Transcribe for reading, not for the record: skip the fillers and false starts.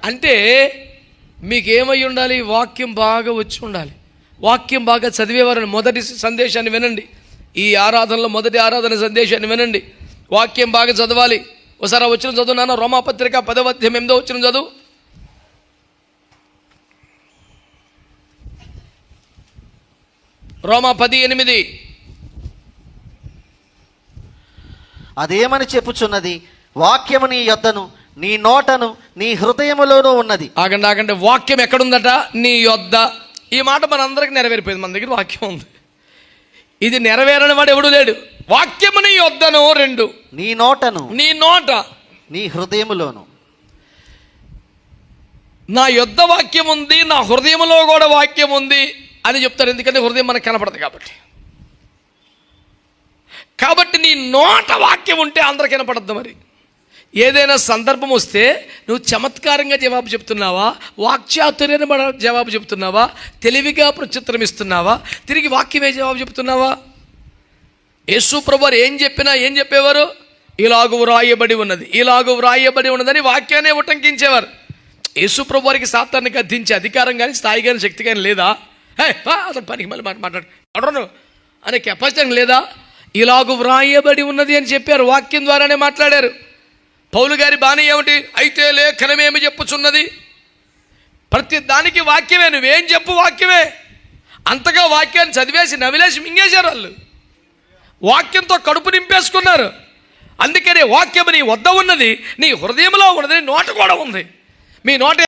అంటే మీకేమై ఉండాలి? వాక్యం బాగా వచ్చి ఉండాలి. వాక్యం బాగా చదివేవారని మొదటి సందేశాన్ని వినండి. ఈ ఆరాధనలో మొదటి ఆరాధన సందేశాన్ని వినండి. వాక్యం బాగా చదవాలి. ఒకసారి వచ్చిన చదువు నాన్న, రోమాపత్రిక 10వ అధ్యాయం 8వ వచనం చదువు. రోమా 10:8. అదేమని చెప్పుచున్నది? వాక్యము నీ యొద్దను, నీ నోటను, నీ హృదయములోనూ ఉన్నది. ఆగండి. వాక్యం ఎక్కడుందట? నీ యొద్ద. ఈ మాట మనందరికి నెరవేరిపోయింది. మన దగ్గర వాక్యం ఉంది. ఇది నెరవేరని వాడు ఎవడు లేడు. వాక్యము నీ యొద్దను, 2 నీ నోటను, నీ నోట, నీ హృదయములోను. నా యొద్ద వాక్యం ఉంది, నా హృదయంలో కూడా వాక్యం ఉంది అని చెప్తారు. ఎందుకంటే హృదయం మనకు కనపడదు కాబట్టి నీ నోట వాక్యం ఉంటే అందరికి కనపడద్దు. మరి ఏదైనా సందర్భం వస్తే నువ్వు చమత్కారంగా జవాబు చెప్తున్నావా, వాక్చాతుర్యమైన జవాబు చెప్తున్నావా, తెలివిగా ప్రత్యుత్తరం ఇస్తున్నావా, తిరిగి వాక్యమే జవాబు చెప్తున్నావా? యేసు ప్రభువారు ఏం చెప్పేవారు? ఇలాగూ వ్రాయబడి ఉన్నదని వాక్యాన్ని ఉటంకించేవారు. యేసు ప్రభువారికి సాతాన్ని గద్దించే అధికారం కానీ, స్థాయి కానీ, శక్తి కానీ లేదా? అతను పనికి మళ్ళీ మాట్లాడు అనే కెపాసిటీ లేదా? ఇలాగూ వ్రాయబడి ఉన్నది అని చెప్పారు. వాక్యం ద్వారానే మాట్లాడారు. పౌలు గారి బాణి ఏమిటి? అయితే లేఖనమేమి చెప్పుచున్నది? ప్రతి దానికి వాక్యమే. నువ్వేం చెప్పు వాక్యమే. అంతగా వాక్యాన్ని చదివేసి నవిలేసి మింగేశారు వాళ్ళు. వాక్యంతో కడుపు నింపేసుకున్నారు. అందుకనే వాక్యం నీ వద్ద ఉన్నది, నీ హృదయంలో ఉన్నది, నీ నోట కూడా ఉంది. మీ నోట